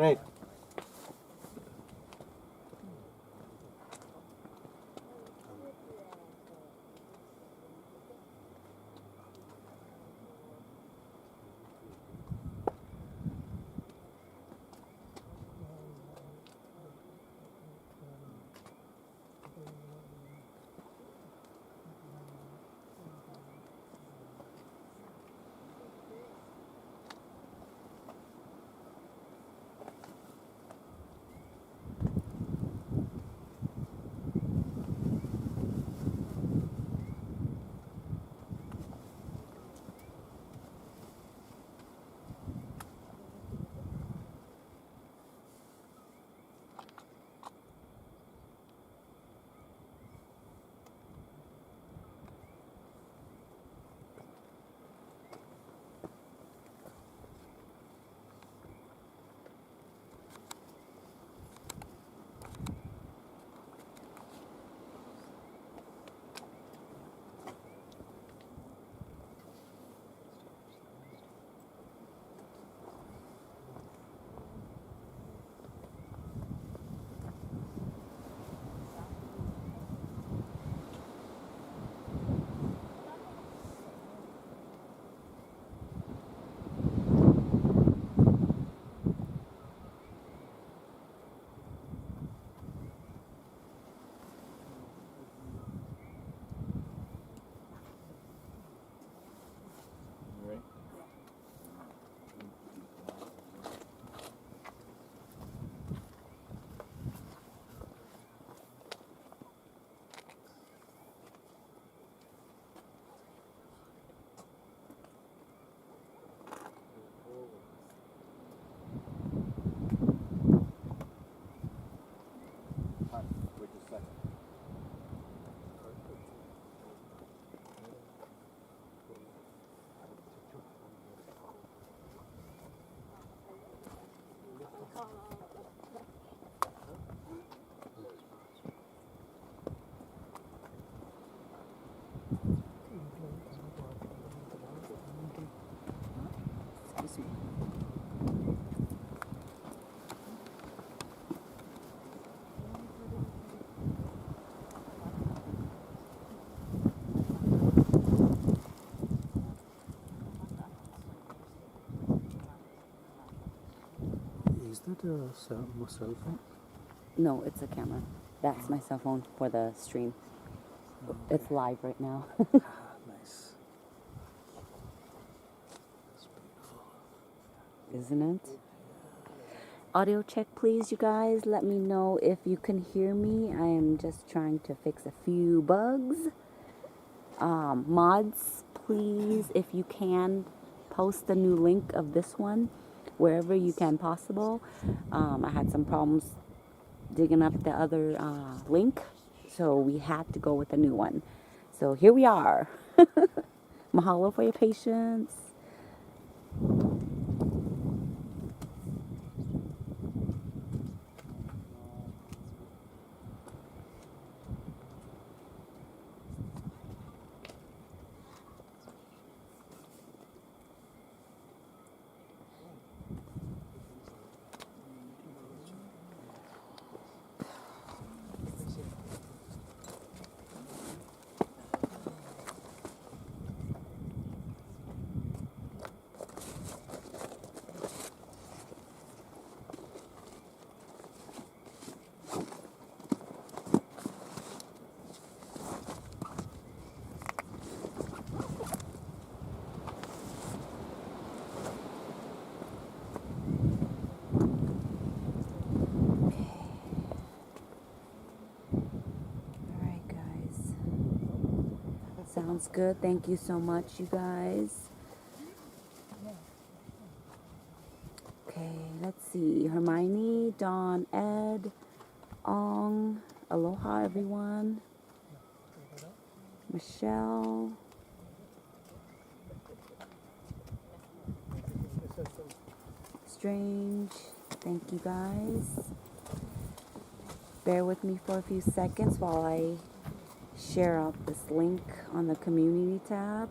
Right. Is that a cell phone? No, it's a camera. That's my cell phone for the stream. Okay. It's live right now. Nice. That's beautiful. Isn't it? Audio check, please, you guys. Let me know if you can hear me. I am just trying to fix a few bugs. Mods, please, if you can, post the new link of this one wherever you can possible. I had some problems digging up the other link, so we had to go with a new one. So here we are. Mahalo for your patience. Sounds good. Thank you so much, you guys. Okay, let's see. Hermione, Dawn, Ed, Ong, Aloha, everyone. Michelle. Strange. Thank you, guys. Bear with me for a few seconds while I share out this link on the community tab.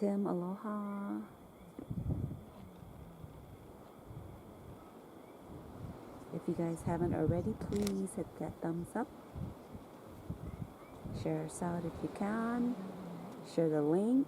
Tim, aloha. If you guys haven't already, please hit that thumbs up. Share us out if you can. Share the link.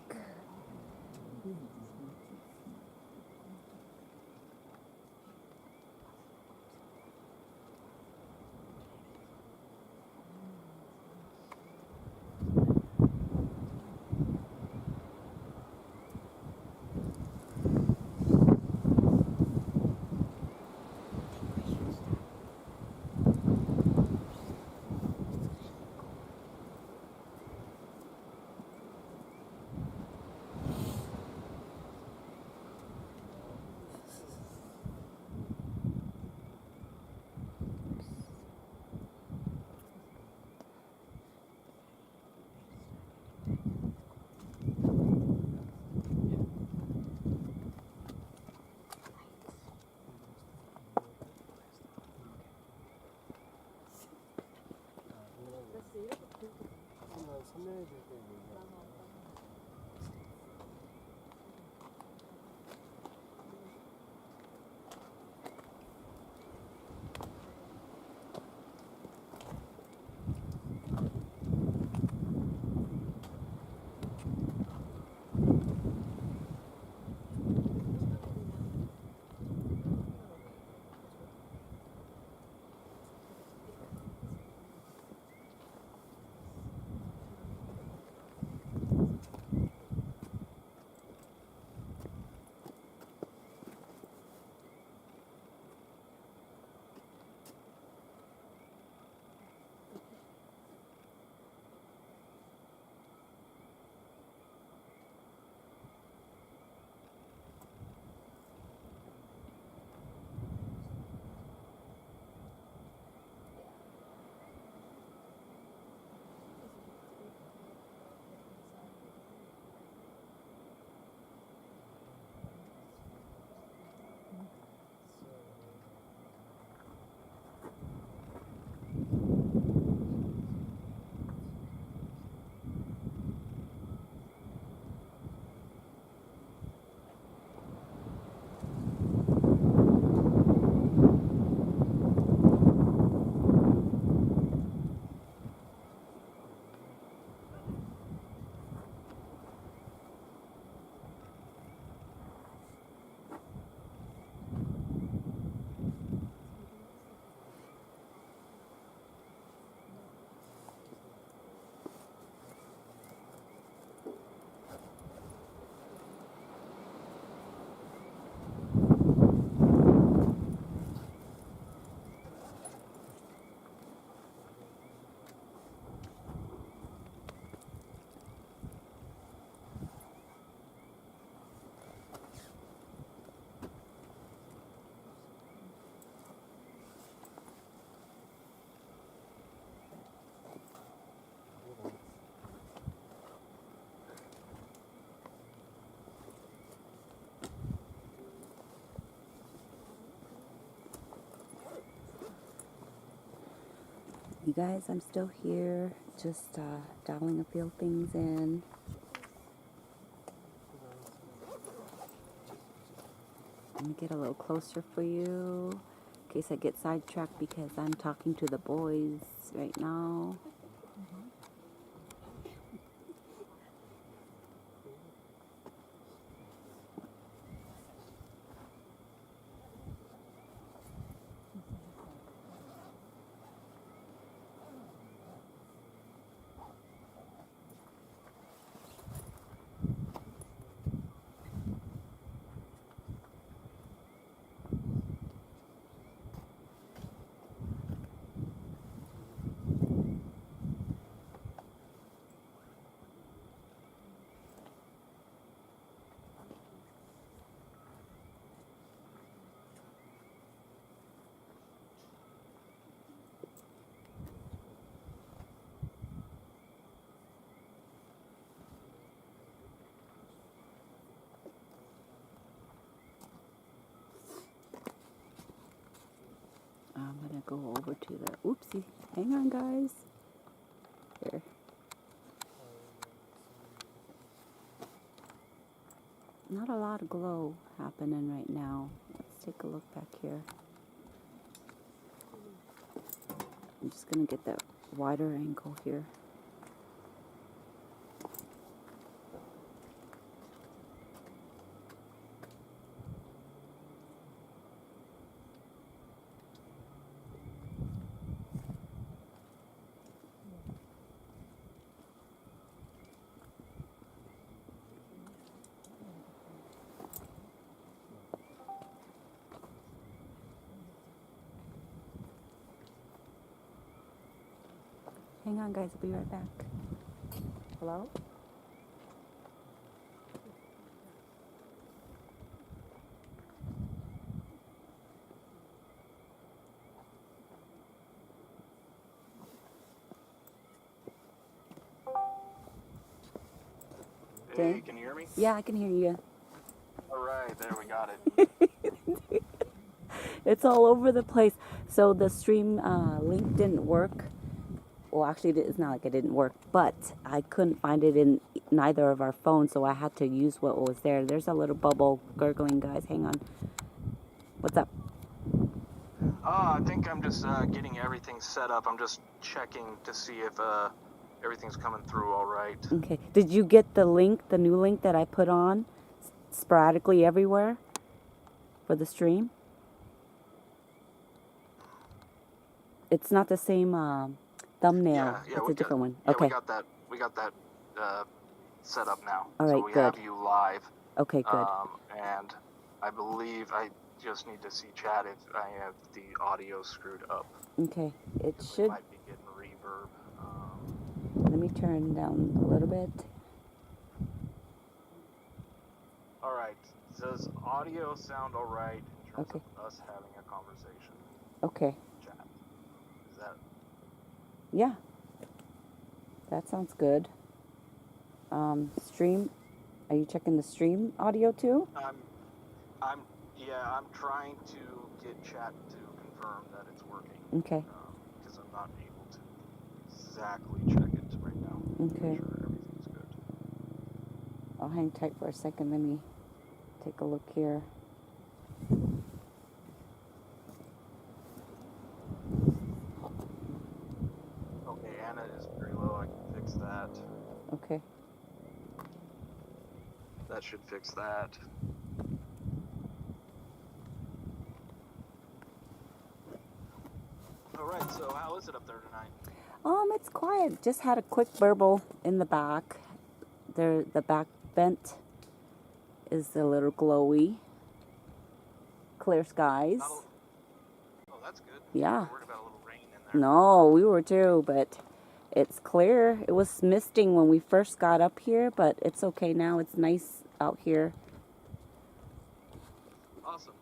You guys, I'm still here, just dialing a few things in. Let me get a little closer for you, in case I get sidetracked because I'm talking to the boys right now. I'm gonna go over to the, oopsie, hang on guys. Here. Not a lot of glow happening right now. Let's take a look back here. I'm just gonna get that wider angle here. Hang on, guys. I'll be right back. Hello? Hey, can you hear me? Yeah, I can hear you. All right, there we got it. It's all over the place. So the stream link didn't work. Well, actually, it's not like it didn't work, but I couldn't find it in neither of our phones, so I had to use what was there. There's a little bubble gurgling, guys. Hang on. What's up? I think I'm just getting everything set up. I'm just checking to see if everything's coming through all right. Okay. Did you get the link, the new link that I put on sporadically everywhere for the stream? It's not the same thumbnail. Yeah, It's a different one. Yeah, okay. we got that set up now. All right, so we good. have you live. Okay, good. And I believe I just need to see chat if I have the audio screwed up. Okay. It We should. might be getting reverb. Let me turn down a little bit. All right. Does audio sound all right in terms Okay. of us having a conversation? Okay. Chat. Is that? Yeah. That sounds good. Stream. Are you checking the stream audio too? I'm trying to get chat to confirm that it's working. Okay. Because I'm not able to exactly check it right now. Okay. Make sure everything's good. I'll hang tight for a second. Let me take a look here. Okay, Anna is pretty low. I can fix that. Okay. That should fix that. All right. So how is it up there tonight? It's quiet. Just had a quick burble in the back. There, the back vent is a little glowy. Clear skies. Oh, that's good. Yeah. I'm worried about a little rain in there. No, we were too, but it's clear. It was misting when we first got up here, but it's okay now. It's nice out here. Awesome.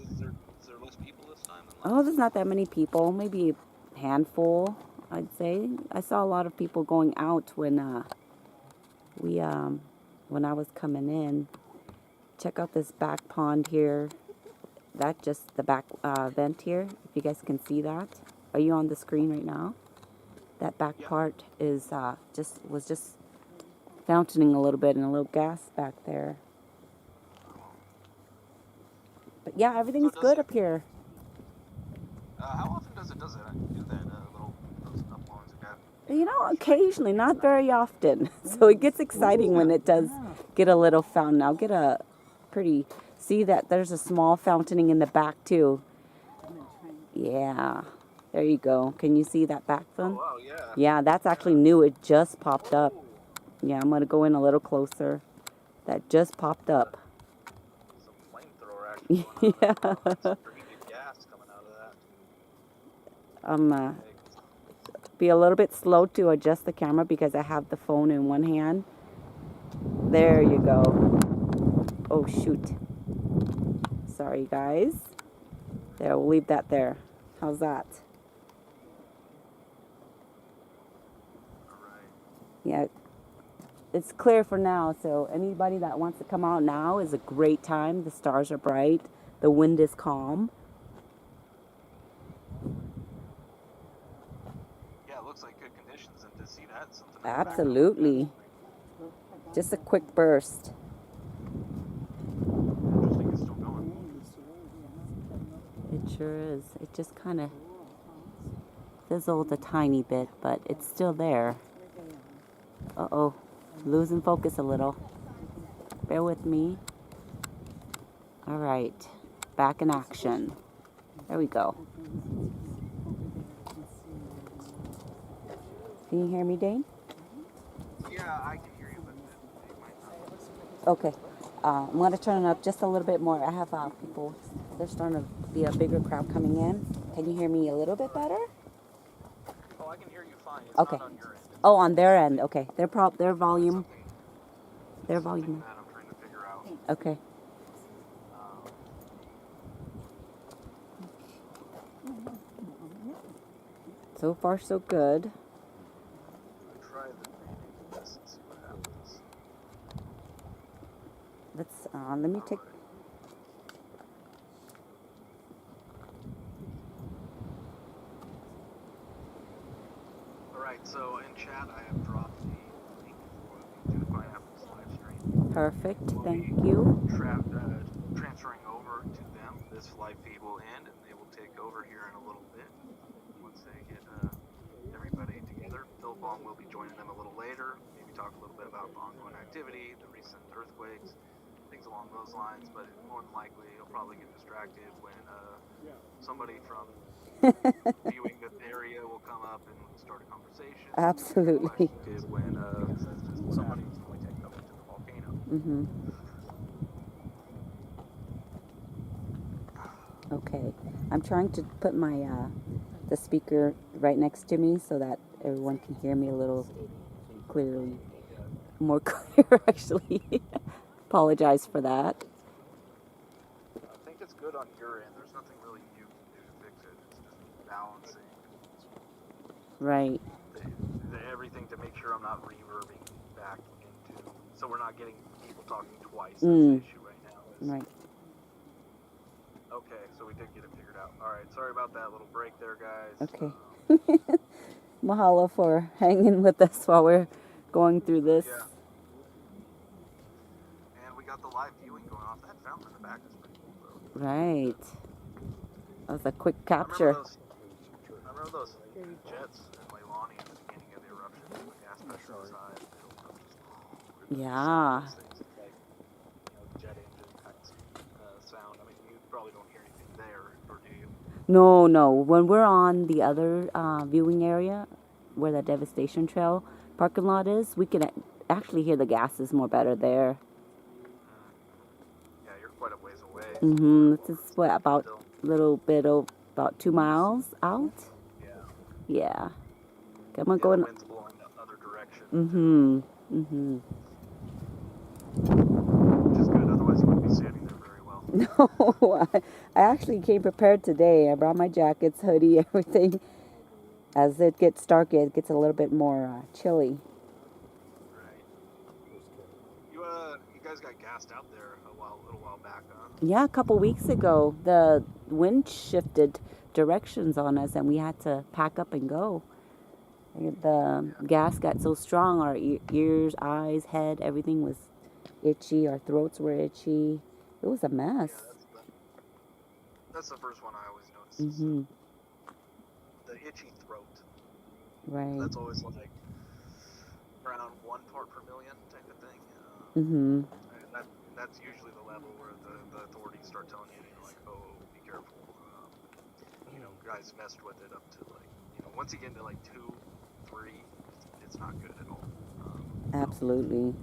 Is there less people this time? Oh, there's not that many people. Maybe a handful, I'd say. I saw a lot of people going out when when I was coming in. Check out this back pond here. That just the back vent here. If you guys can see that. Are you on the screen right now? That back part is was just fountaining a little bit and a little gas back there. But yeah, everything's good up here. How often does it do that those uploads again? You know, occasionally, not very often. So it gets exciting when it does get a little fountain. I'll get a pretty, see that there's a small fountaining in the back too. Yeah, there you go. Can you see that back one? Oh, wow, yeah. Yeah, that's actually new. It just popped up. Yeah, I'm going to go in a little closer. That just popped up. Some flamethrower actually going on there. Wow, that's some pretty good gas coming out of that. Be a little bit slow to adjust the camera because I have the phone in one hand. There you go. Oh, shoot. Sorry, guys. There, we'll leave that there. How's that? Yeah, it's clear for now, so anybody that wants to come out now is a great time. The stars are bright. The wind is calm. Yeah, it looks like good conditions, and to see that, something. Absolutely. Just a quick burst. sure is. It just kind of fizzled a tiny bit, but it's still there. Uh-oh. Losing focus a little. Bear with me. All right. Back in action. There we go. Can you hear me, Dane? Yeah, I can hear you, but it might not. Okay. I'm going to turn it up just a little bit more. I have people. There's starting to be a bigger crowd coming in. Can you hear me a little bit better? Oh, I can hear you fine. It's Okay. not on your end. Oh, on their end. Okay. Their volume. Okay. Their Something volume. that I'm trying to figure out. Okay. So far, so good. Try this and see what happens. Let me take. Alright, so in chat I have dropped the link for the Pineapples live stream. Perfect. We'll Thank be you. Transferring over to them. This live feed will end and they will take over here in a little bit. Once they get everybody together. Phil Bong will be joining them a little later. Maybe talk a little bit about ongoing activity, the recent earthquakes, things along those lines. But more than likely, you'll probably get distracted when somebody from viewing the area will come up and start a conversation. Absolutely. When somebody's going to come into the volcano. Mm-hmm. Okay. I'm trying to put my the speaker right next to me so that everyone can hear me a little clearly. More clear, actually. Apologize for that. I think it's good on your end. There's nothing really you can do to fix it. It's just balancing Right. everything to make sure I'm not reverbing back into. So we're not getting people talking twice. That's the issue right now. Right. Okay, so we did get it figured out. All right, sorry about that little break there, guys. Okay. Mahalo for hanging with us while we're going through this. Yeah. And we got the live viewing going off. That fountain in the back is pretty cool, though. Right. That was a quick capture. I remember those jets in Leilani at the beginning of the eruption. The gas pressure inside. Yeah. Jet engine kind of sound. I mean, you probably don't hear anything there, or do you? No. When we're on the other viewing area, where the Devastation Trail parking lot is, we can actually hear the gases more better there. Yeah, you're quite a ways away. Mm-hmm. This is what, about a little bit of about 2 miles out? Yeah. Yeah. I'm gonna The go in. wind's blowing the other direction. Mm-hmm. Mm-hmm. Which is good, otherwise you wouldn't be standing there very well. No, I actually came prepared today. I brought my jackets, hoodie, everything. As it gets dark, it gets a little bit more chilly. Right. You guys got gassed out there a little while back, huh? Yeah, a couple weeks ago, the wind shifted directions on us, and we had to pack up and go. The gas got so strong, our ears, eyes, head, everything was itchy. Our throats were itchy. It was a mess. Yeah, that's the first one I always notice. Mm-hmm. The itchy throat. Right. That's always like around 1 part per million type of thing. Mm-hmm. And that's usually the level where the authorities start telling you, like, oh, be careful. Guys messed with it up to once you get into like 2, 3, it's not good at all. Absolutely.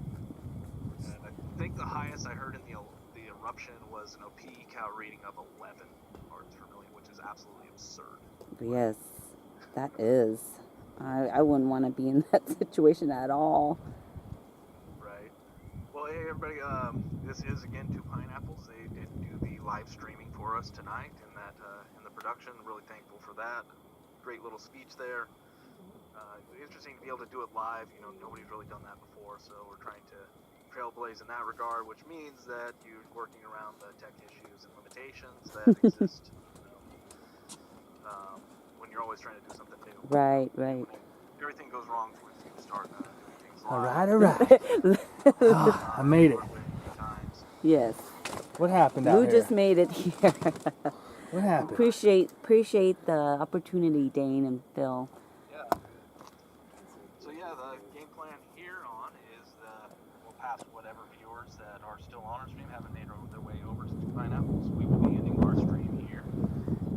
And I think the highest I heard in the eruption was an OPE count reading of 11 parts per million, which is absolutely absurd. Yes, that is. I wouldn't want to be in that situation at all. Right. Well, hey everybody, this is again 2 Pineapples. They did do the live streaming for us tonight in the production. Really thankful for that. Great little speech there. Interesting to be able to do it live. Nobody's really done that before, so we're trying to trailblaze in that regard, which means that you're working around the tech issues and limitations that exist when you're always trying to do something new. Right. Everything goes wrong when you start doing things All live. right. I made it. Times. Yes. What happened out You here? just made it here. What happened? Appreciate the opportunity, Dane and Phil. Yeah. So yeah, the game plan here on is we'll pass whatever viewers that are still on our stream haven't made their way over to Two Pineapples. We will be ending our stream here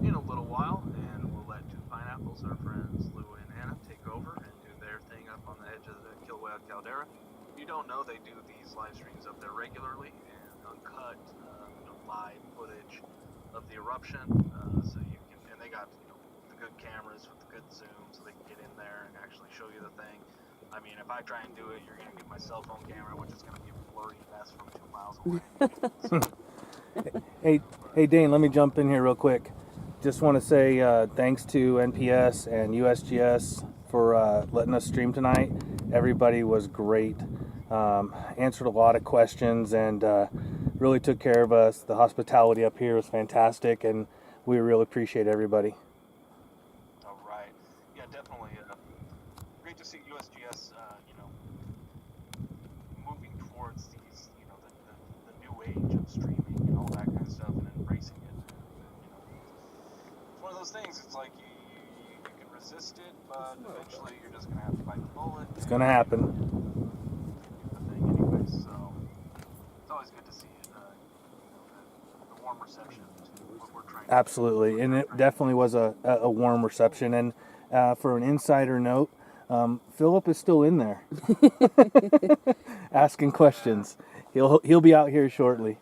in a little while, and we'll let Two Pineapples, our friends Lou and Anna, take over and do their thing up on the edge of the Kilauea caldera. If you don't know, they do these live streams up there regularly and uncut, live footage of the eruption. So you can, and they got the good cameras with the good zoom, so they can get in there and actually show you the thing. I mean, if I try and do it, you're gonna get my cell phone camera, which is gonna be a blurry mess from 2 miles away. Hey, Dane, let me jump in here real quick. Just want to say thanks to NPS and USGS for letting us stream tonight. Everybody was great. Answered a lot of questions and really took care of us. The hospitality up here was fantastic, and we really appreciate everybody. All right. Yeah, definitely. Great to see USGS, moving towards these, the new age of streaming and all that kind of stuff, and embracing it. It's one of those things. It's like you can resist it, but eventually you're just gonna have to bite the bullet. It's going to happen. The thing, anyway. So it's always good to see it. The warm reception to what we're trying. Absolutely, and it definitely was a warm reception. And for an insider note, Philip is still in there, asking questions. He'll be out here shortly.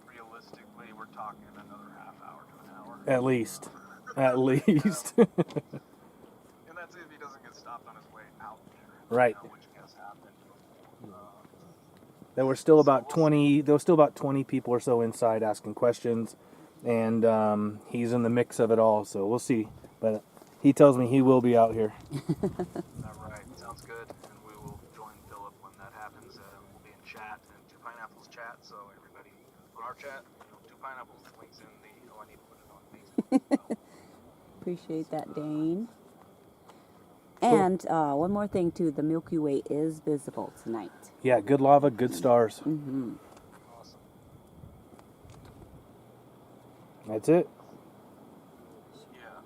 Realistically, we're talking another half hour to an hour. At least. And that's if he doesn't get stopped on his way out there. Right. Which has happened. There were still about 20 people or so inside asking questions, and he's in the mix of it all, so we'll see. But he tells me he will be out here. All right, sounds good. And we will join Philip when that happens. We'll be in chat and Two Pineapples chat, so everybody on our chat, Two Pineapples links in the. Oh, I need to put it on Facebook. Appreciate that, Dane. And one more thing too, the Milky Way is visible tonight. Yeah, good lava, good stars. Mm-hmm. Awesome. That's it. Yeah.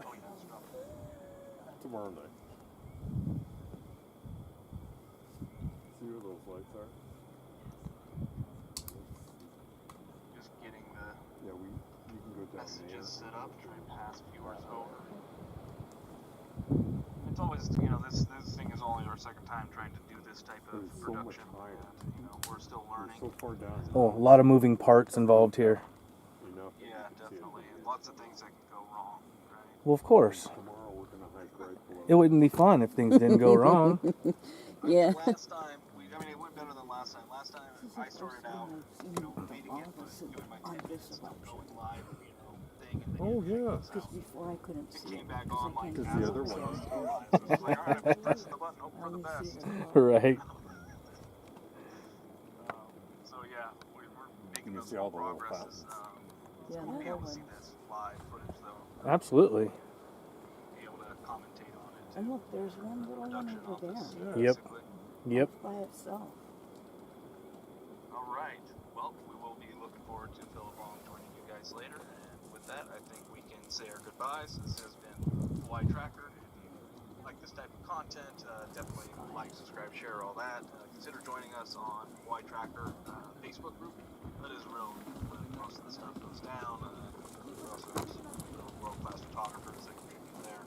Oh, yeah, it's dropping. Tomorrow night. See where those lights are? Just getting the Yeah, you can go down messages there. set up, try and pass viewers over. It's always, this thing is only our second time trying to do this type of It's so much production. higher. And, we're still learning. So far down. Oh, a lot of moving parts involved here. Enough that Yeah, you can see definitely. it. And lots of things that can go wrong, right? Well, of course. Tomorrow we're gonna hike right below. It wouldn't be fun if things didn't go wrong. Yeah. Last time, it went better than last time. Last time, I started out, leading it, but doing my 10 minutes of going live, thing. And Oh yeah. Before I couldn't it see came back on like Because as the it other was one- supposed to go live. So it's like, all right, I'm pressing the button, hope for the best. Right. So yeah, we're making You those see all little the little progresses. Yeah, We'll be that able to one. see this live footage though. Absolutely. Be able to commentate on it. And look, there's one little one Production over there office. Yep. basically. Yep. by itself. All right. Well, we will be looking forward to Philip Long joining you guys later. And with that, I think we can say our goodbyes. This has been Hawaii Tracker. If you like this type of content, definitely like, subscribe, share, all that. Consider joining us on Hawaii Tracker Facebook group. That is real. Most of the stuff goes down. We also have some world-class photographers that contribute there.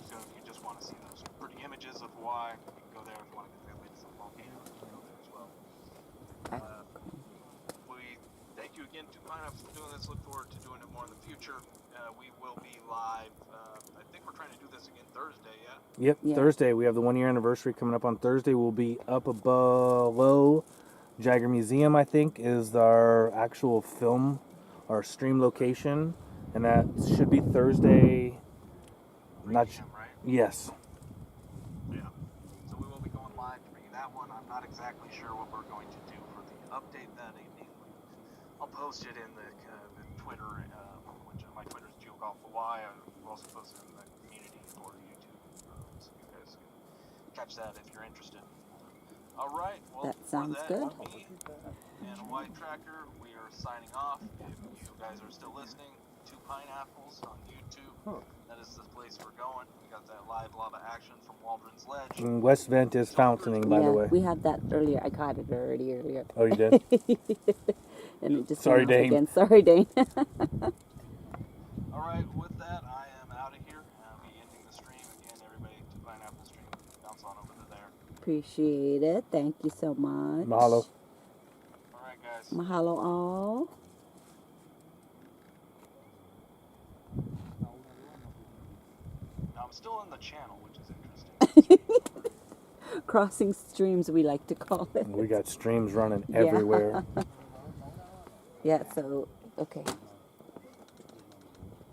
So if you just want to see those pretty images of Hawaii, you can go there. If you want to get the latest on volcanoes, you can go there as well. We thank you again to Pineapples for doing this. Look forward to doing it more in the future. We will be live. I think we're trying to do this again Thursday, yeah? Yep. Yeah. Thursday. We have the 1 year anniversary coming up on Thursday. We'll be up below Jagger Museum, I think, is our actual film, our stream location. And that should be Thursday. 3 Not p.m., right? Yes. Yeah. So we will be going live to bring you that one. I'm not exactly sure what we're going to do for the update that evening. I'll post it in the Twitter, which my Twitter is GeoGolf Hawaii. I'll also post it in the community for YouTube, so you guys can catch that if you're interested. All right. Well, That sounds for good. Me and Hawaii Tracker, we are signing off. If you guys are still listening, 2 Pineapples on YouTube. That is the place we're going. We got that live lava action from Waldron's Ledge. And West Vent is fountaining, by yeah, the way. we had that earlier. I caught it already earlier. Oh, you did? And it just Sorry, went off Dane. again. Sorry, Dane. Alright, with that, I am out of here. I'll be ending the stream. Again, everybody, 2 Pineapple stream. Bounce on over to there. Appreciate it. Thank you so much. Mahalo. Alright, guys. Mahalo all. Now, I'm still in the channel, which is interesting. Crossing streams, we like to call it. We got streams running Yeah. everywhere. Yeah, so, okay.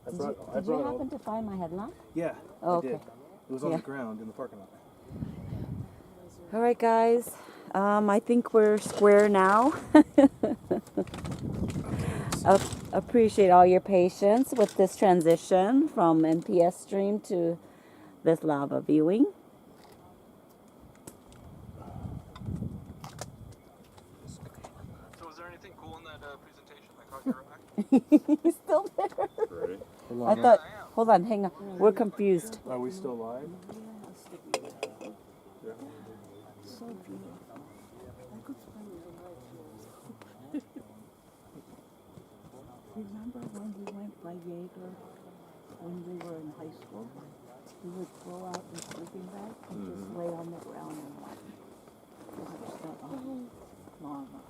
I Did brought you all- happen to find my headlamp? Yeah, Oh, I okay. did. It was on Yeah. the ground in the parking lot. All right, guys. I think we're square now. Appreciate all your patience with this transition from NPS stream to this lava viewing. So, was there anything cool in that presentation that caught your eye? He's still there. Ready? Hold I on. thought, hold on, hang on. We're confused. Are we still live? Remember when we went by Jaeger when we were in high school? We would throw out the sleeping bag and just lay on the ground and watch the lava.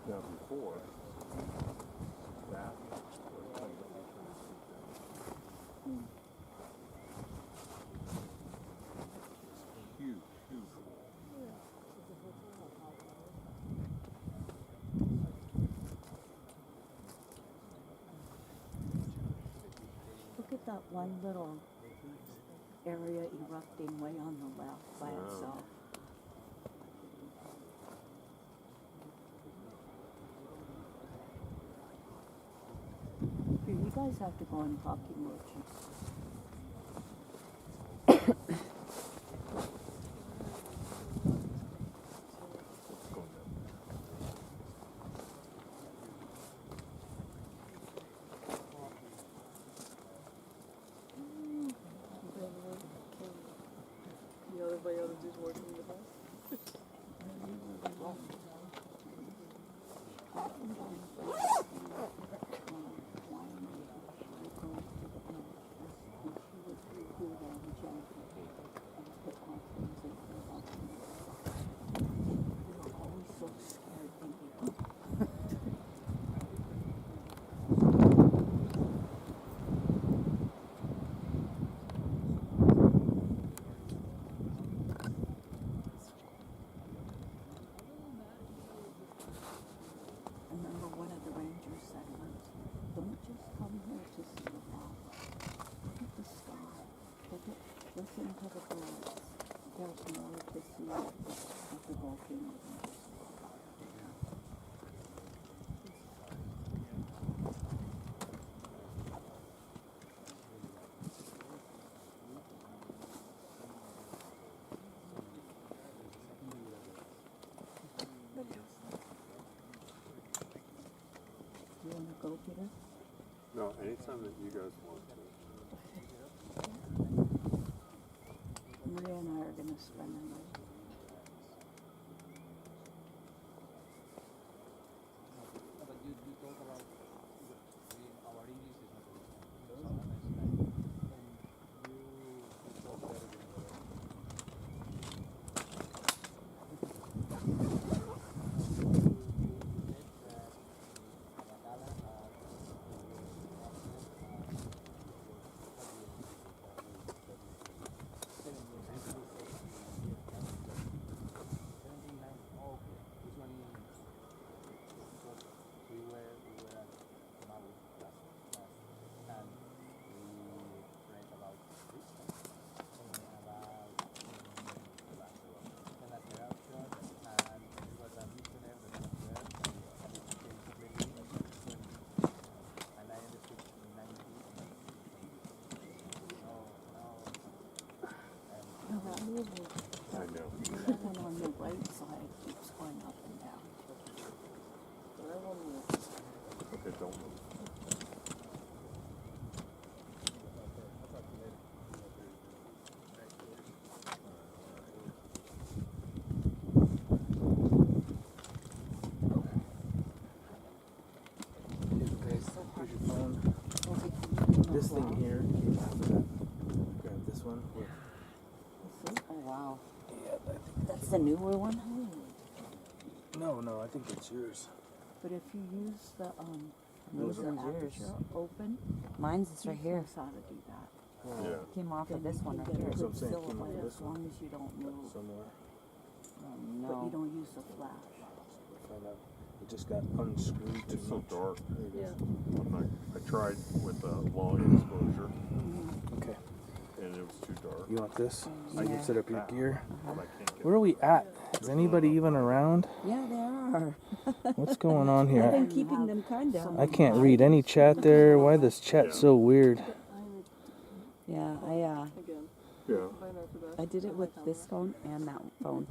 Now before that, huge, huge. Look at that one little area erupting way on the left by itself. Here, you guys have to go and talk emojis. Remember one of the rangers said once, don't just come here to see the lava. Look at the sky. Listen to the birds. There's more to see of the volcano than just the lava. You want to go, Peter? No, anytime that you guys want to. Maria and I are going to spend the night. right side keeps going up and down. Okay, don't move. Here's your phone. This thing here, grab this one. Oh wow. Yeah, I think That's the newer one? no, I think it's yours. But if you use the Those the one's yours. aperture open, Mine's is right here. knows how to do that. Yeah. Came off of Then this you one can right get a here. That's what I'm good saying, came silhouette out of as this one. long as you don't move, Somewhere. but you No. don't use the flash. Find out. It just got unscrewed too It's so much. dark. There it is. I tried with a long exposure, Okay. and it was too dark. You want this? So you Yeah. can set up your gear. But I can't get Where are we at? Is anybody even around? Yeah, they are. What's going on I've here? been keeping them kind of. I can't read any chat there. Why this chat so weird? Yeah, Yeah. I did it with this phone and that phone.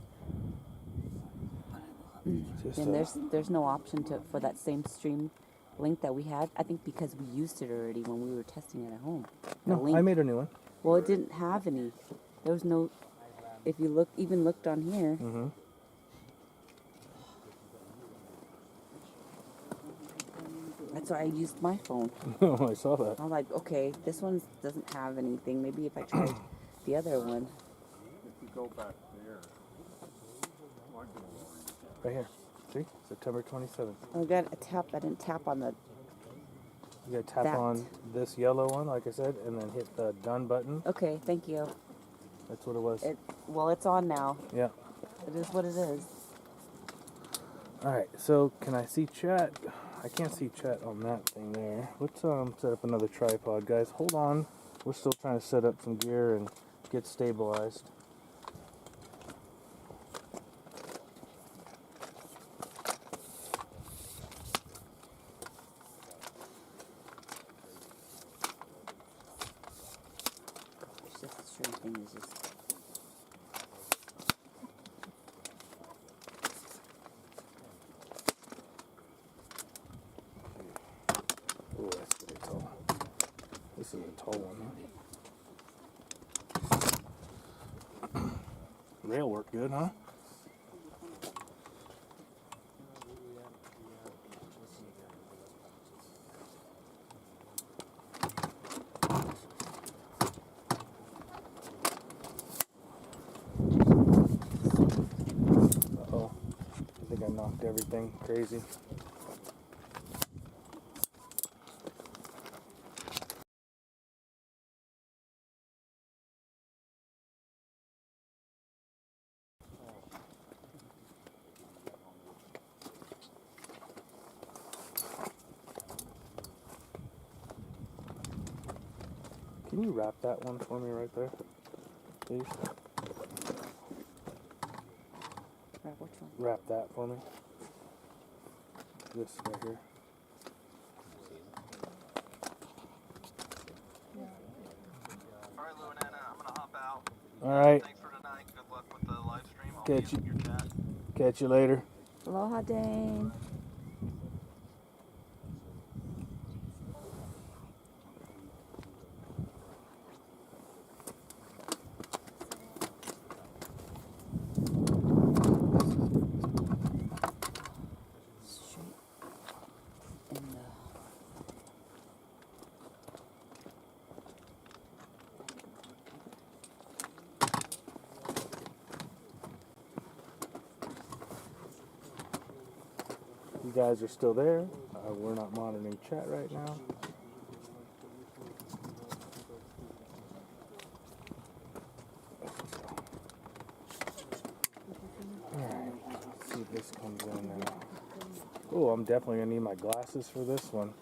Just, And there's no option for that same stream link that we had. I think because we used it already when we were testing it at home. The no, link. I made a new one. Well, it didn't have any. There was no. If you looked on here. Mm-hmm. That's why I used my phone. Oh, I saw that. I was like, okay, this one doesn't have anything. Maybe if I tried the other one. If you go back there, Right here. See? September 27th. I got a tap. I didn't tap on the. You gotta tap That. on this yellow one, like I said, and then hit the done button. Okay, thank you. That's what it was. Well, it's on now. Yeah. It is what it is. Alright, so can I see chat? I can't see chat on that thing there. Let's set up another tripod, guys. Hold on. We're still trying to set up some gear and get stabilized. It's just the string thing is just. Oh, that's really tall. This is a tall one, huh? Rail work good, huh? Uh-oh. I think I knocked everything crazy. Can you wrap that one for me right there, please? Right, which one? Wrap that for me. This right here. Alright, Luanana, I'm gonna hop out. Alright, Thanks for tonight. Good luck with the live stream. I'll Catch be in your chat. catch you later. Aloha, Dane. Straight in the. You guys are still there. We're not monitoring chat right now. Alright, let's see if this comes in now. Oh, I'm definitely gonna need my glasses for this one.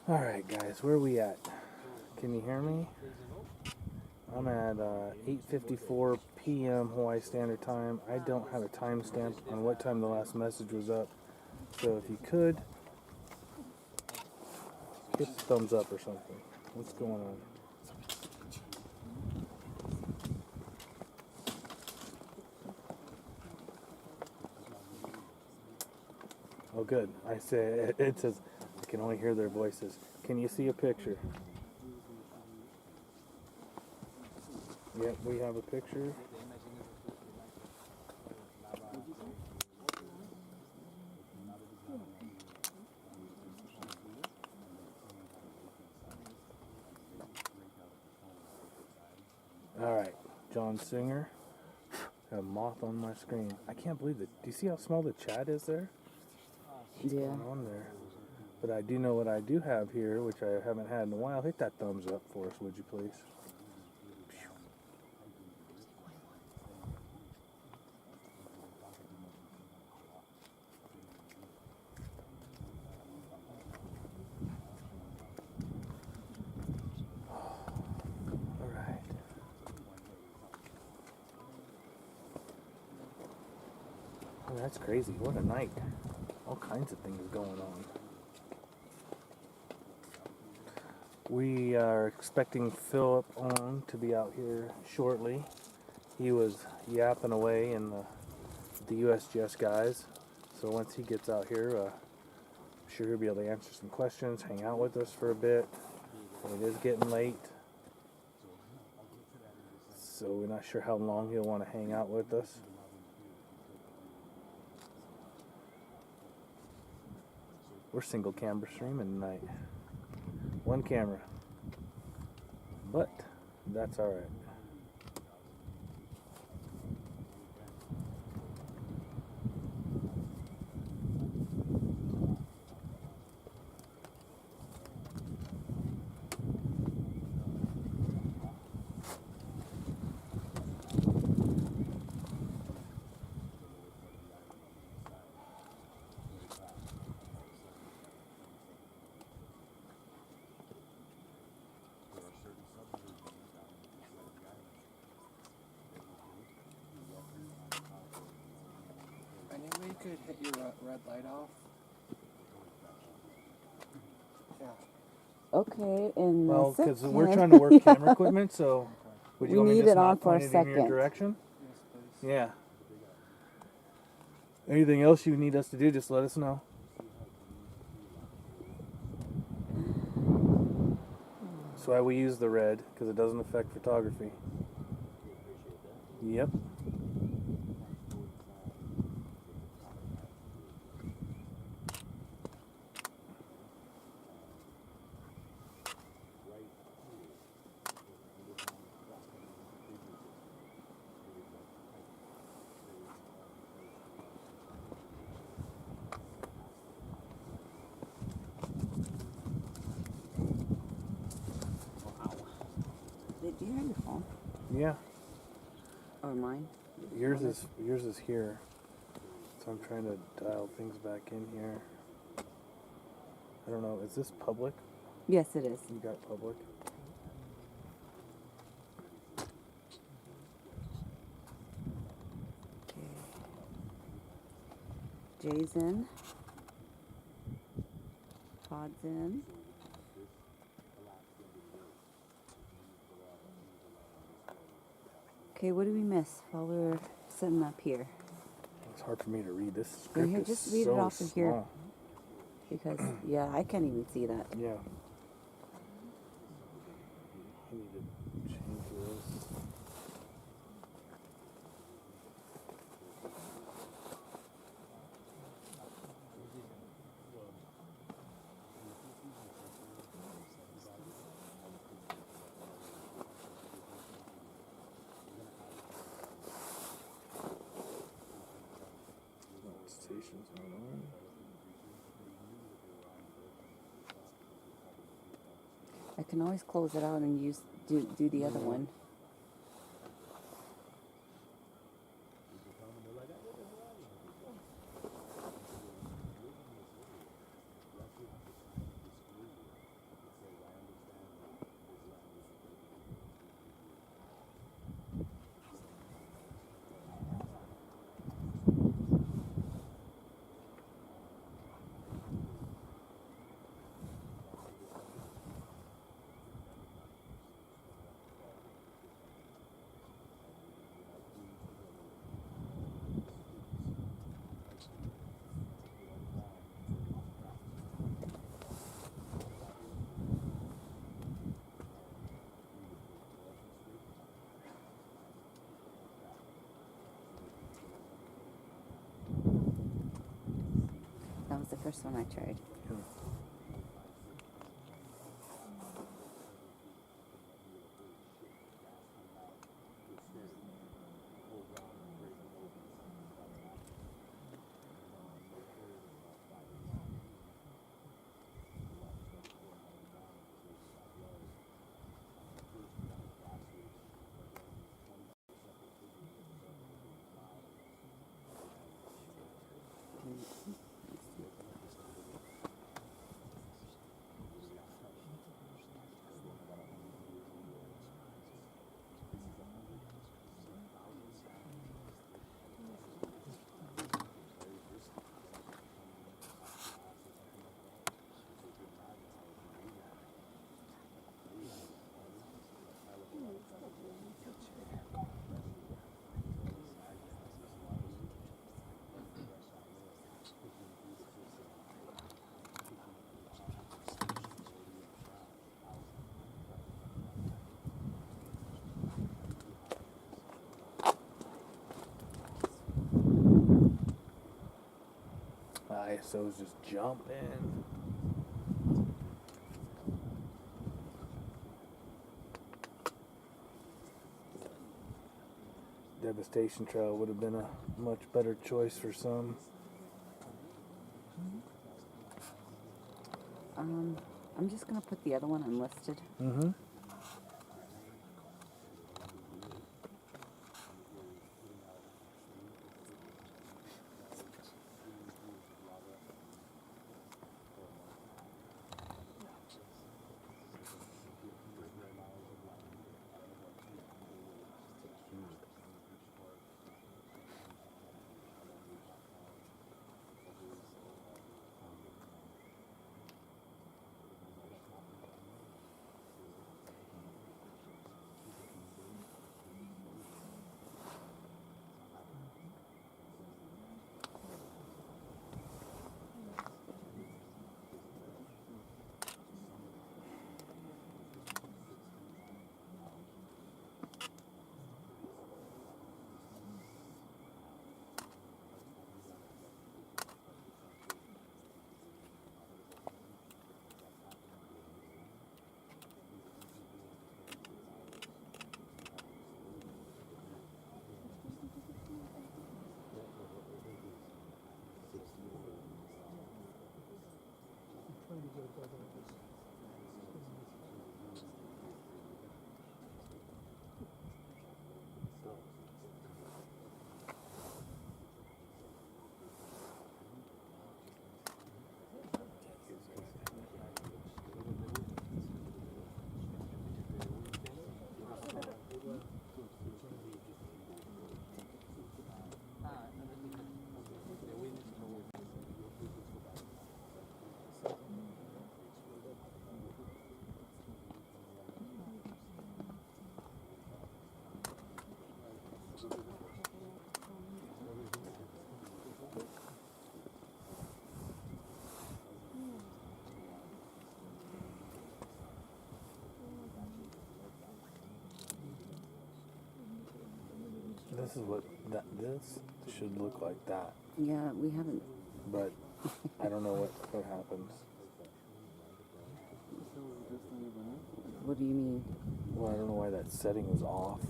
Alright guys, where are we at? Can you hear me? I'm at 8:54 p.m. Hawaii Standard Time. I don't have a timestamp on what time the last message was up. So if you could, hit the thumbs up or something. What's going on? Oh, good. I say it says I can only hear their voices. Can you see a picture? Yep, we have a picture. All right, John Singer. Got a moth on my screen. I can't believe it. Do you see how small the chat is there? What's Yeah. going on there? But I do know what I do have here, which I haven't had in a while. Hit that thumbs up for us, would you please? All right. Oh, that's crazy. What a night. All kinds of things going on. We are expecting Philip on to be out here shortly. He was yapping away in the USGS guys. So once he gets out here, I'm sure he'll be able to answer some questions, hang out with us for a bit. It is getting late. So we're not sure how long he'll want to hang out with us. We're single camera streaming tonight. One camera. But that's alright. Any way you could hit your red light off? Yeah. Okay, in Well, the because we're second- trying to work camera equipment, so would you We want me need to just it on not for a point it in your second. direction? Yes, please. Yeah. Anything else you need us to do, just let us know. That's why we use the red, because it doesn't affect photography. Yep. Did you have your phone Yeah. or mine? Yours is here. So I'm trying to dial things back in here. I don't know, is this public? Yes, it is. You got public? Okay. Jay's in. Todd's in. Okay, what did we miss while we were sitting up here? It's hard for me to read. This script here, is just read it so off of here. small. Because, yeah, I can't even see that. Yeah. I need to change this. Stations not on. I can always close it out and do the other one. the first one I tried. ISO's just jumping. Devastation Trail would have been a much better choice for some. I'm just gonna put the other one unlisted. Mm-hmm. This is what this should look like that, Yeah, we haven't. but I don't know what happens. What do you mean? Well, I don't know why that setting was off.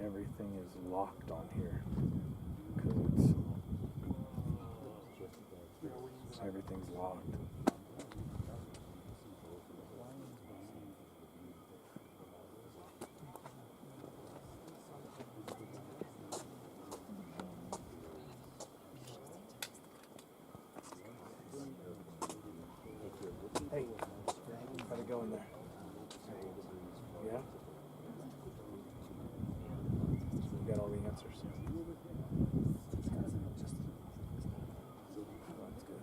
Everything is locked on here because everything's locked. Hey, how'd it go in there? Yeah? You got all the answers. That's good.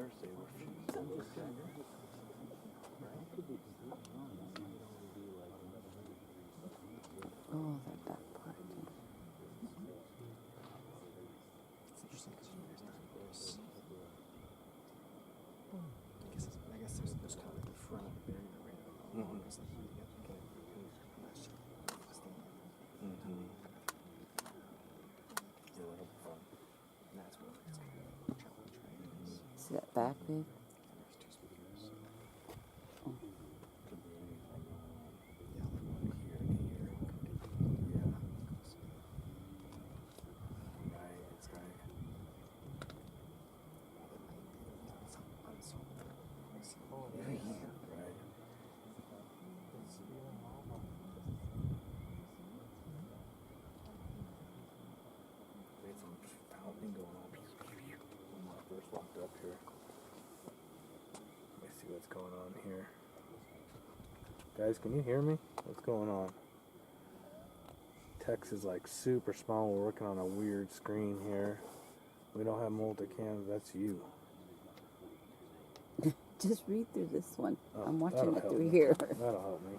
Thursday where she's Oh, that part. It's interesting because there's I guess there's kind of like the front of the barrier right along. It's like you have to get last year. Yeah, that'll be fun. And that's where it's kind of a challenge, right? See that back, babe? And there's two speakers. Oh. Could be anything. Yeah, like one here and here. Yeah. Right, it's right. Oh, yeah. Right. There's some fountain going on. When I first walked up here. Let me see what's going on here. Guys, can you hear me? What's going on? Text is like super small. We're working on a weird screen here. We don't have multicams. That's you. Just read through this one. Oh, I'm watching that'll it help through me. here. That'll help me.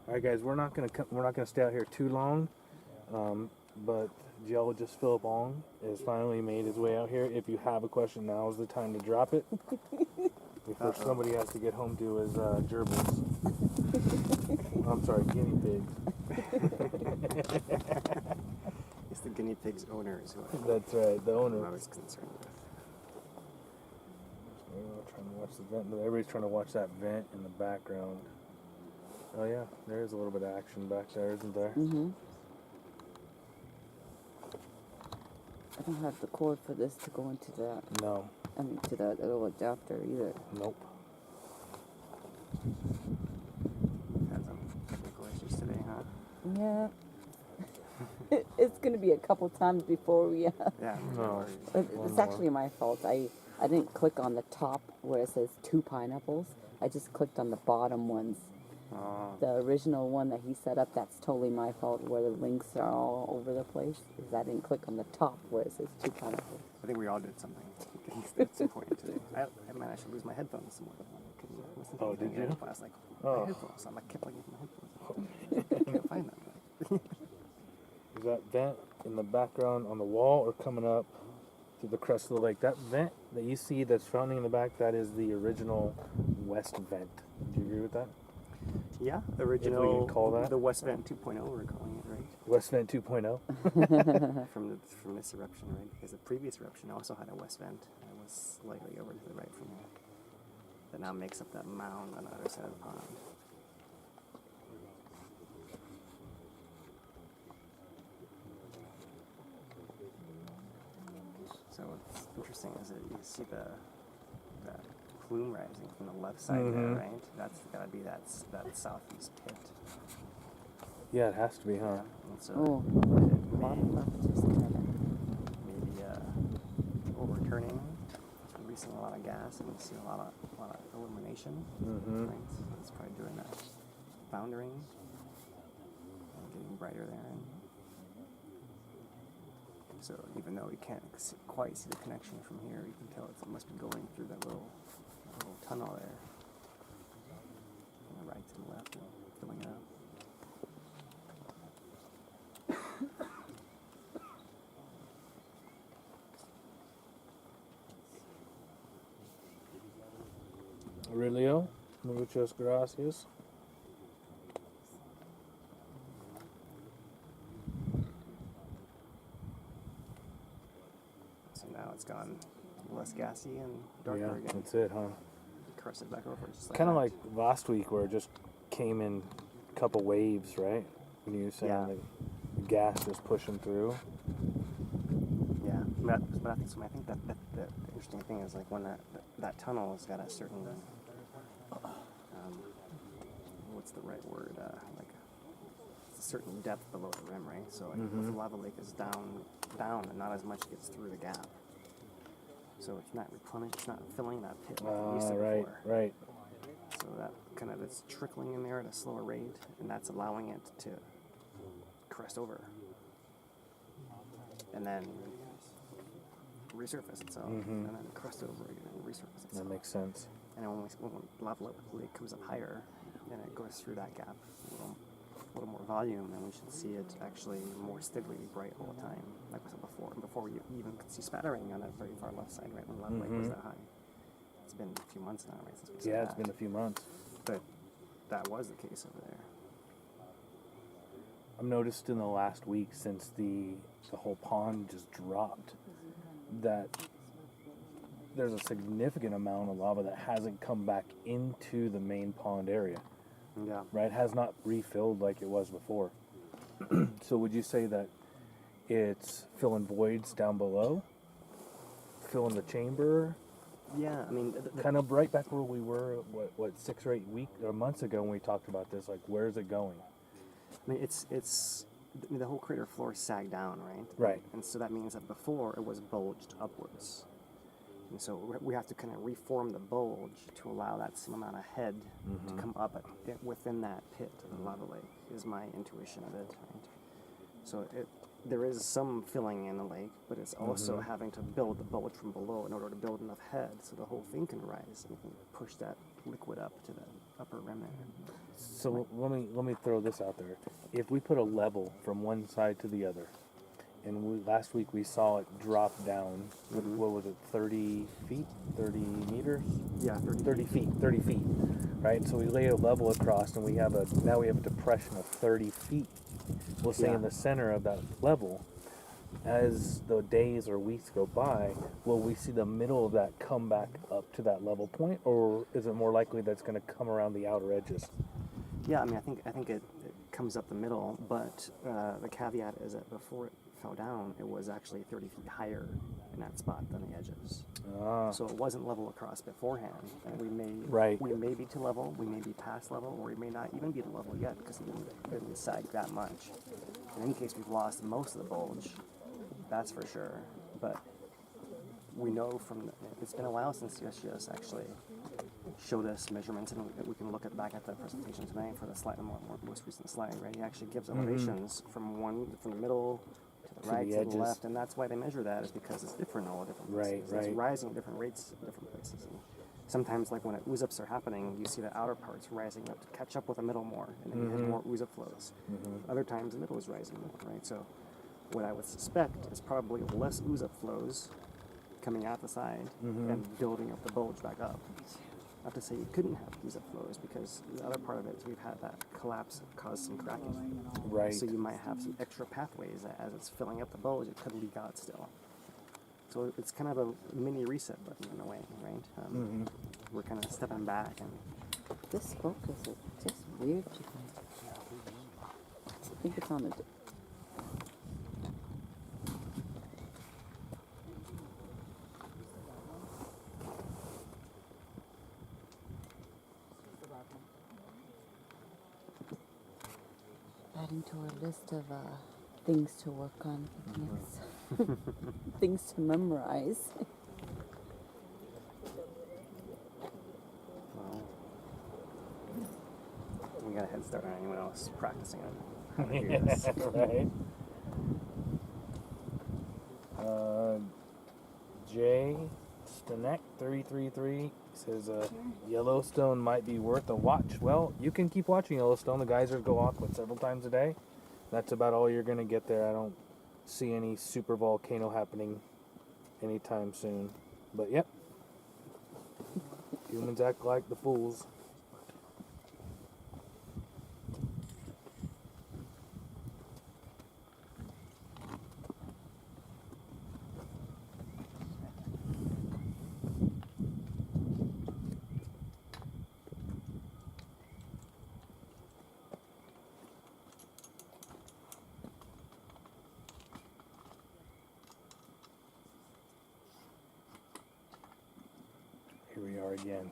All right, guys, we're not gonna stay out here too long, but geologist Philip Ong has finally made his way out here. If you have a question, now is the time to drop it before somebody has to get home to his gerbils. I'm sorry, guinea pigs. It's the guinea pig's owners who That's right, the I'm owner. always concerned with. We're trying to watch the vent. Everybody's trying to watch that vent in the background. Oh yeah, there is a little bit of action back there, isn't there? Mm-hmm. I don't have the cord for this to go into that. No, I mean, to that little adapter either. nope. Had some technical issues today, huh? Yeah. It's gonna be a couple times before we. Yeah. No. It's actually my fault. I didn't click on the top where it says 2 pineapples. I just clicked on the bottom ones. Oh, The original one that he set up, that's totally my fault. Where the links are all over the place, is I didn't click on the top where it says 2 pineapples. I think we all did something at some point today. I managed to lose my headphones somewhere. I couldn't listen to Oh, anything. did you? I was like, Oh. my headphones. I'm like, kept looking for my headphones. I can't find them. Is that vent in the background on the wall or coming up to the crest of the lake? That vent that you see that's frowning in the back, that is the original west vent. Do you agree with that? Yeah, original. call that. The West Vent 2.0. We're calling it, right? West vent 2.0? From this eruption, right? Because the previous eruption also had a west vent that was slightly over to the right from here. That now makes up that mound on the other side of the pond. So what's interesting is that you see the plume rising from the left side there, Mhm. right? That's got to be that southeast pit. Yeah, it has to be, huh? And so Oh, it bottom may, left just had it. maybe overturning, releasing a lot of gas, and you see a lot of illumination. Mm-hmm. Right? So it's probably doing that foundering and getting brighter there. And so even though you can't quite see the connection from here, you can tell it must be going through that little tunnel there, from the right to the left, and filling it up. Aurelio, muchas gracias. So now it's gone less gassy and darker Yeah, again. that's it, huh? Crust it back over, just like Kind of that. like last week where it just came in a couple waves, right? When you were saying Yeah. the gas just pushing through. Yeah, but I think that the interesting thing is like when that tunnel has got a certain what's the right word? Like it's a certain depth below the rim, right? So like, if the lava lake is down, and not as much gets through the gap. So it's not replenished, it's not filling that pit like it used to Right, before. right. So that kind of it's trickling in there at a slower rate, and that's allowing it to crest over. And then resurface itself, Mhm. and then crust over again and resurface itself. That makes sense. And then when lava lake comes up higher, and it goes through that gap, a little more volume, and we should see it actually more steadily bright all the time, like I said before you even could see spattering on that very far left side, right, when lava lake was that high. It's been a few months now, right, since we saw Yeah, it's that. been a few months. But that was the case over there. I've noticed in the last week since the whole pond just dropped that there's a significant amount of lava that hasn't come back into the main pond area, Yeah. right? Has not refilled like it was before. So would you say that it's filling voids down below, filling the chamber, Yeah, I mean, kind of right back where we were, what 6 or 8 weeks or months ago when we talked about this? Like, where's it going? I mean, the whole crater floor sagged down, right? Right. And so that means that before it was bulged upwards. And so we have to kind of reform the bulge to allow that same amount of head to come up within that pit of the lava lake, is my intuition of it, right? So there is some filling in the lake, but it's also having to build the bulge from below in order to build enough head so the whole thing can rise and can push that liquid up to the upper rim there. So let me throw this out there. If we put a level from one side to the other, and last week we saw it drop down, what was it, 30 feet, 30 meters? Yeah, 30 feet, right? So we lay a level across, and now we have a depression of 30 feet. We'll say in the center of that level. As the days or weeks go by, will we see the middle of that come back up to that level point, or is it more likely that it's going to come around the outer edges? Yeah, I mean, I think it comes up the middle, but the caveat is that before it fell down, it was actually 30 feet higher in that spot than the edges. So it wasn't level across beforehand, and we may be to level, we may be past level, or we may not even be to level yet because it didn't sag that much. In any case, we've lost most of the bulge, that's for sure. But we know it's been a while since USGS actually showed us measurements, and we can look back at the presentation tonight for the slide, the most recent slide, right? He actually gives elevations from the middle to the right, to the left, and that's why they measure that, is because it's different in all the different places. It's rising at different rates in different places. And sometimes, like when ooze-ups are happening, you see the outer parts rising up to catch up with the middle more, and then you have more ooze-up flows. Other times, the middle is rising more, right? So what I would suspect is probably less ooze-up flows coming out the side and building up the bulge back up. Not to say you couldn't have ooze-up flows, because the other part of it is we've had that collapse cause some cracking. Right. So you might have some extra pathways that as it's filling up the bulge, it could leak out still. So it's kind of a mini reset button in a way, right? We're kind of stepping back and... This focus is just weird to me. I think it's on a... Adding to our list of things to work on. Yes. Things to memorize. Well, we got a head start on anyone else practicing on how to do this. Right. Jay Stanek 333 says Yellowstone might be worth a watch. Well, you can keep watching Yellowstone. The geysers go off several times a day. That's about all you're going to get there. I don't see any super volcano happening anytime soon. But yep, humans act like the fools. Here we are again.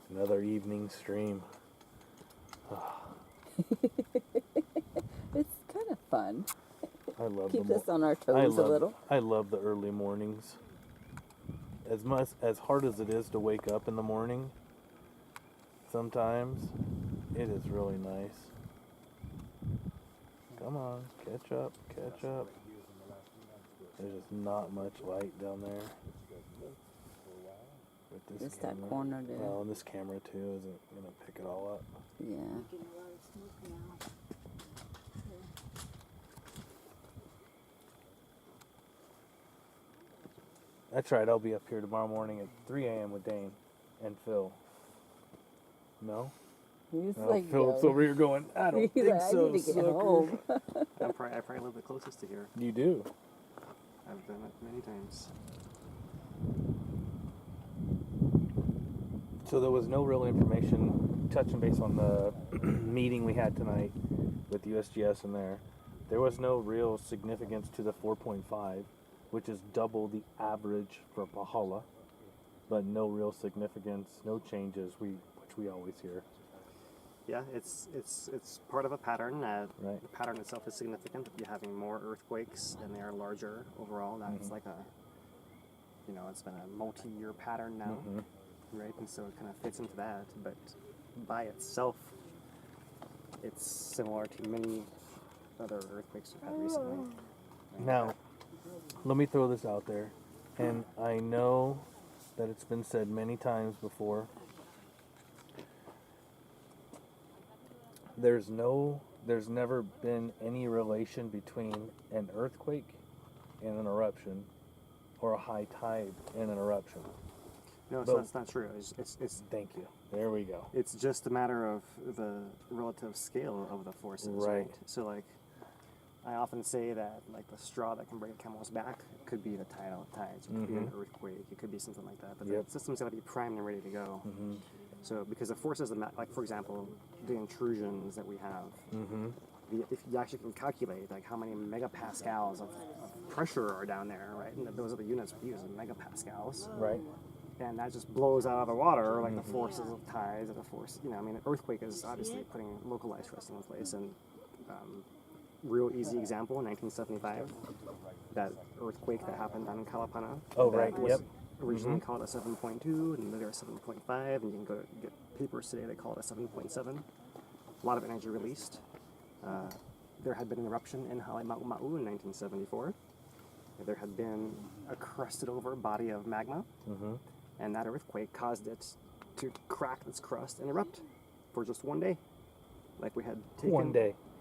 Another evening stream. It's kind of fun. I love Keep the us on our toes a little. I love the early mornings. As hard as it is to wake up in the morning, sometimes it is really nice. Come on, catch up. There's just not much light down there. With this Just that camera. corner there. Well, and this camera too isn't gonna pick it all up. Yeah. That's right. I'll be up here tomorrow morning at 3 a.m. with Dane and Phil. No? He's No, like, Phil's yo. over here going, I don't He's think like, so, I need to get sucker." home. I'm probably a little bit closest to here. You do. I've done it many times. So there was no real information touching base on the meeting we had tonight with USGS in there. There was no real significance to the 4.5, which is double the average for Pahala, but no real significance, no changes, which we always hear. Yeah, it's part of a pattern. Right. The pattern itself is significant. You're having more earthquakes and they are larger overall. That's like it's been a multi-year pattern now, right? And so it kind of fits into that. But by itself, it's similar to many other earthquakes we've had recently. Right? Now, let me throw this out there, and I know that it's been said many times before. There's never been any relation between an earthquake and an eruption, or a high tide and an eruption. No, But- that's not true. It's Thank you. There we go. It's just a matter of the relative scale of the forces, Right. So, like, I often say that, like, the straw that can break a camel's back could be the tides, it could be an earthquake, it could be something like that. But Yep. the system's got to be primed and ready to go. So, because the forces, like, for example, the intrusions that we have, if you actually can calculate, like, how many megapascals of pressure are down there, right? And those are the units we use, megapascals. Right. And that just blows out of the water, like the forces of tides or the force. An earthquake is obviously putting localized stress in place. And real easy example, in 1975, that earthquake that happened down in Kalapana. Oh, that right, was yep. Originally called a 7.2, and later a 7.5, and you can go get papers today that call it a 7.7. A lot of energy released. There had been an eruption in Halemaumau in 1974. There had been a crusted over body of magma. And that earthquake caused it to crack its crust and erupt for just one day. Like we had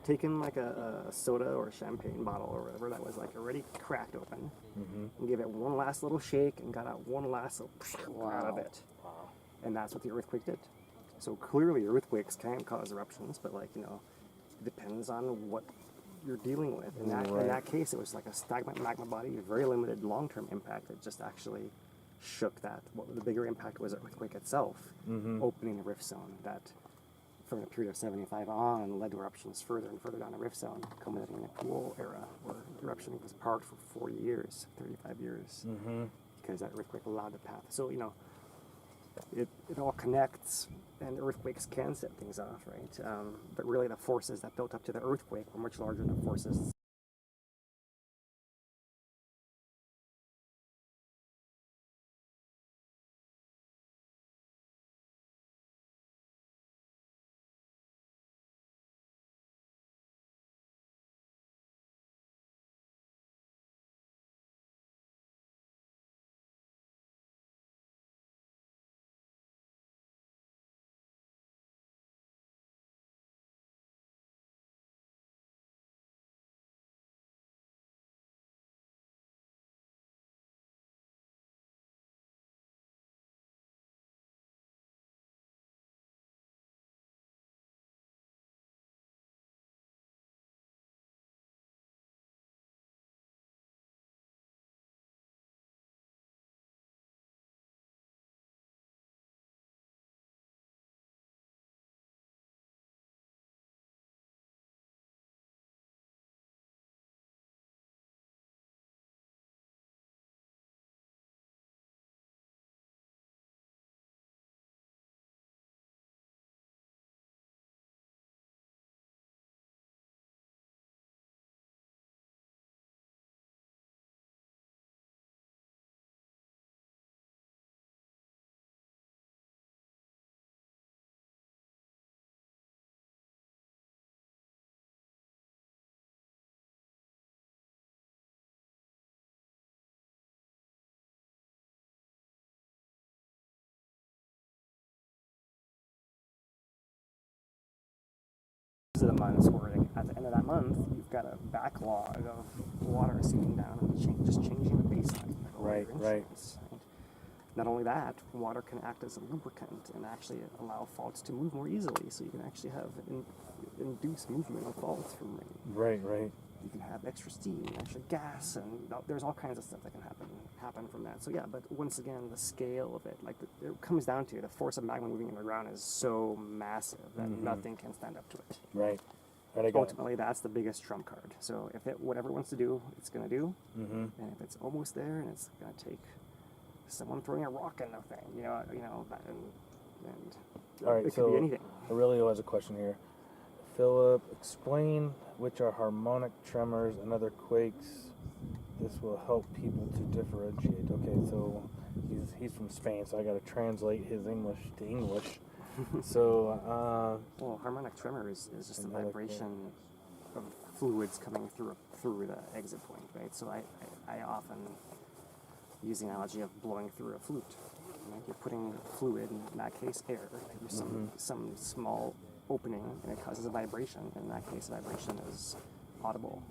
taken like a soda or a champagne bottle or whatever that was like already cracked open and gave it one last little shake and got out one last little out of it. And that's what the earthquake did. So clearly earthquakes can cause eruptions, but it depends on what you're dealing with. In that case, it was like a stagnant magma body, very limited long-term impact that just actually shook that. What the bigger impact was the earthquake itself, opening the rift zone that from the period of 75 on led to eruptions further and further down the rift zone, culminating in the pool era where eruption was parked for 40 years, 35 years, because that earthquake allowed the path. So, it all connects, and earthquakes can set things off, right? But really the forces that built up to the earthquake were much larger than the forces opposite of months where like, at the end of that month, you've got a backlog of water seeping down and just changing the baseline. Right, right. Not only that, water can act as a lubricant and actually allow faults to move more easily. So you can actually have induced movement of faults from rain. Right, right. You can have extra steam, extra gas, and there's all kinds of stuff that can happen from that. So yeah, but once again, the scale of it, like it comes down to the force of magma moving underground is so massive that nothing can stand up to it. Right. Right, I got it. Ultimately, that's the biggest trump card. So if whatever it wants to do, it's going to do. And if it's almost there, and it's going to take someone throwing a rock in the thing, and All right, it so could be anything. Aurelio has a question here. Philip, explain which are harmonic tremors and other quakes. This will help people to differentiate. Okay, so he's from Spain, so I got to translate his English to English. So, well, harmonic tremor is just a vibration of fluids coming through the exit point, right? So I often use the analogy of blowing through a flute. Right? You're putting fluid, in that case air, through some small opening, and it causes a vibration. In that case, the vibration is audible,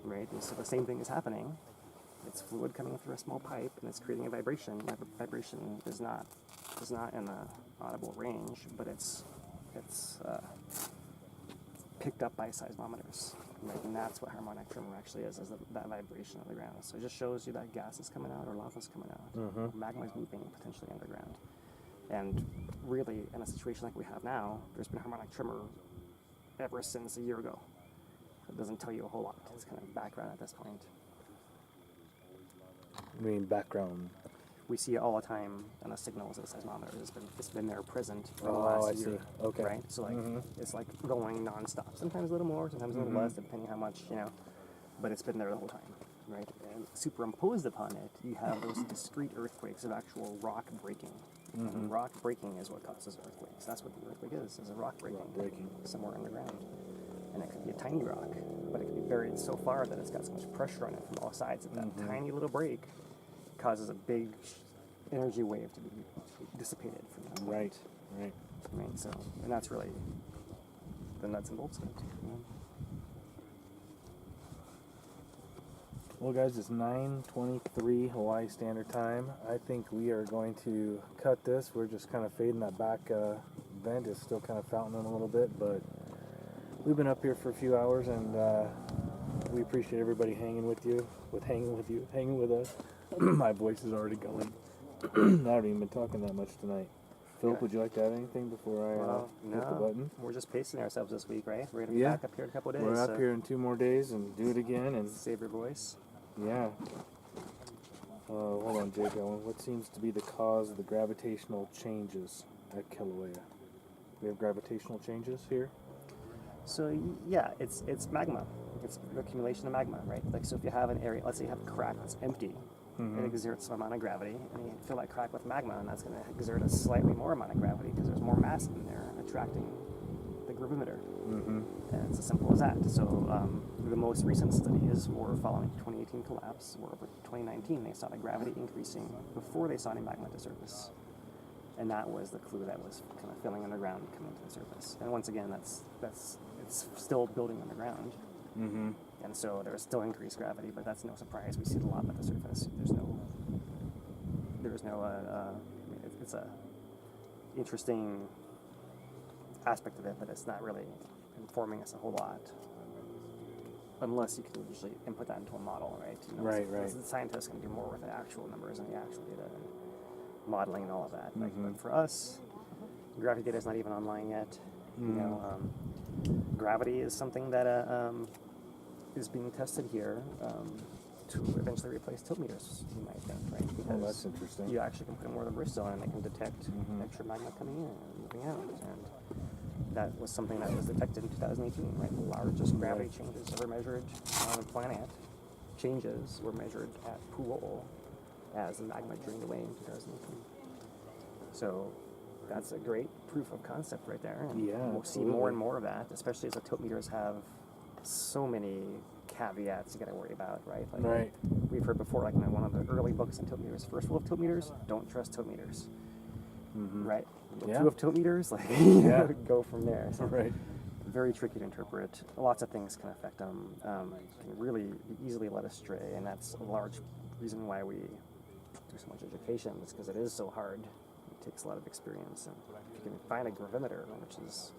right? And so the same thing is happening. It's fluid coming through a small pipe, and it's creating a vibration. That vibration is not in the audible range, but it's picked up by seismometers, right? And that's what harmonic tremor actually is that vibration of the ground. So it just shows you that gas is coming out or lava is coming out, magma is moving potentially underground. And really, in a situation like we have now, there's been harmonic tremor ever since a year ago. It doesn't tell you a whole lot. It's kind of background at this point. I mean, background. We see it all the time on the signals of the seismometers. It's been there present for the Oh, last I year. see. Okay. Right? So like it's like going nonstop. Sometimes a little more, sometimes a little less, depending how much, but it's been there the whole time. Right? And superimposed upon it, you have those discrete earthquakes of actual rock breaking. And rock breaking is what causes earthquakes. That's what the earthquake is a rock breaking somewhere underground. And it could be a tiny rock, but it could be buried so far that it's got so much pressure on it from all sides that that tiny little break causes a big energy wave to be dissipated from that point. Right, right. Right, so, and that's really the nuts and bolts of it. Well, guys, it's 9:23 Hawaii Standard Time. I think we are going to cut this. We're just kind of fading that back vent. It's still kind of fountaining a little bit, but we've been up here for a few hours, and we appreciate everybody hanging with us. My voice is already going. I haven't even been talking that much tonight. Philip, would you like to add anything before I hit the button? We're just pacing ourselves this week, right? We're going to be Yeah. back up here in a couple of days. We're up here in 2 more days and do it again. And Save your voice. yeah. Hold on, Jake. What seems to be the cause of the gravitational changes at Kilauea? We have gravitational changes here? So yeah, it's magma. It's the accumulation of magma, right? Like, so if you have an area, let's say you have a crack that's empty, it exerts some amount of gravity, and you fill that crack with magma, and that's going to exert a slightly more amount of gravity because there's more mass in there attracting the gravimeter. And it's as simple as that. So the most recent studies were following 2018 collapse, where over 2019 they saw the gravity increasing before they saw any magma to surface. And that was the clue that was kind of filling underground coming to the surface. And once again, it's still building underground. And so there's still increased gravity, but that's no surprise. We see it a lot at the surface. It's a interesting aspect of it, but it's not really informing us a whole lot. Unless you can usually input that into a model, right? Right. The scientists can do more with the actual numbers and the actual data and modeling and all of that. But for us, gravity data is not even online yet. Gravity is something that is being tested here to eventually replace tilt meters, you might think, right? Because that's interesting. you actually can put more of the wrist on and they can detect extra magma coming in and moving out. And that was something that was detected in 2018, right? The largest gravity changes ever measured on the planet were measured at Pu'o'o as the magma drained away in 2018. So that's a great proof of concept right there. And we'll see more and more of that, especially as the tilt meters have so many caveats you got to worry about, right? Like we've heard before, like in one of the early books on tilt meters, first rule of tilt meters: don't trust tilt meters. Right? Two of tilt meters, like go from there. So very tricky to interpret. Lots of things can affect them. Can really easily led astray, and that's a large reason why we do so much education. It's because it is so hard. It takes a lot of experience, and if you can find a gravimeter, which is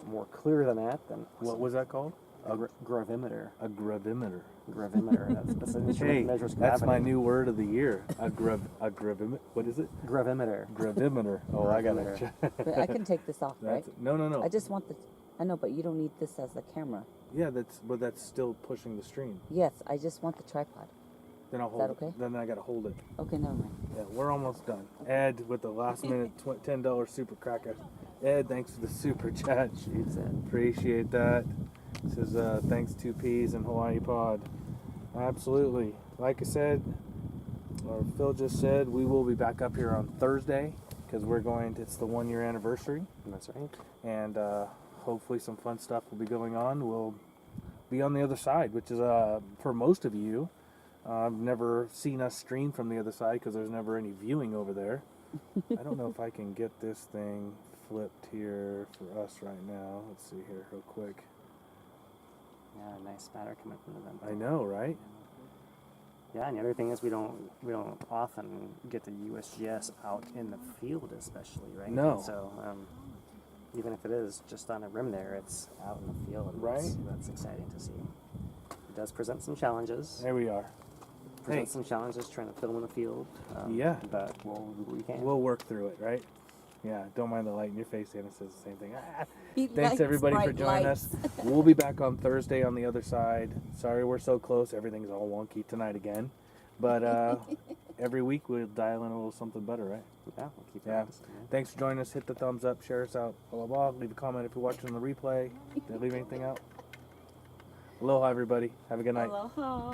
more clear than that, then What was that called? a gravimeter. A gravimeter. Gravimeter. That's an instrument Hey, that measures gravity. that's my new word of the year. A gravimeter. What is it? Gravimeter. Gravimeter. Oh, I gotta Gravimeter. check. But I can take this off, right? No. I just want the. I know, but you don't need this as the camera. Yeah, that's still pushing the stream. Yes, I just want the tripod. Then I'll Is hold that it. okay? Then I gotta hold it. Okay, never mind. Yeah, we're almost done. Ed with the last minute $10 super cracker. Ed, thanks for the super chat. Jeez, Ed. Appreciate that. Says thanks 2Ps and Hawaii Pod. Absolutely. Like I said, or Phil just said, we will be back up here on Thursday because we're going to, it's the 1 year anniversary, That's right. and hopefully some fun stuff will be going on. We'll be on the other side, which is for most of you, I've never seen us stream from the other side because there's never any viewing over there. I don't know if I can get this thing flipped here for us right now. Let's see here real quick. Yeah, nice spatter coming from the vent. I know, right? Yeah, and the other thing is we don't often get the USGS out in the field, especially, right? No. So even if it is just on a rim there, it's out in the field, and Right. That's exciting to see. It does present some challenges. There we are. Present some challenges trying to film in the field. Yeah. But we'll do what we can. We'll work through it, right? Yeah, don't mind the light in your face. Anna says the same thing. He Thanks likes everybody for bright joining lights. us. We'll be back on Thursday on the other side. Sorry we're so close. Everything's all wonky tonight again. But every week we'll dial in a little something better, right? Yeah, we'll keep Yeah. practicing. Thanks for joining us. Hit the thumbs up, share us out, blah, blah, blah. Leave a comment if you're watching the replay. Did I leave anything out? Aloha, everybody. Have a good night. Aloha.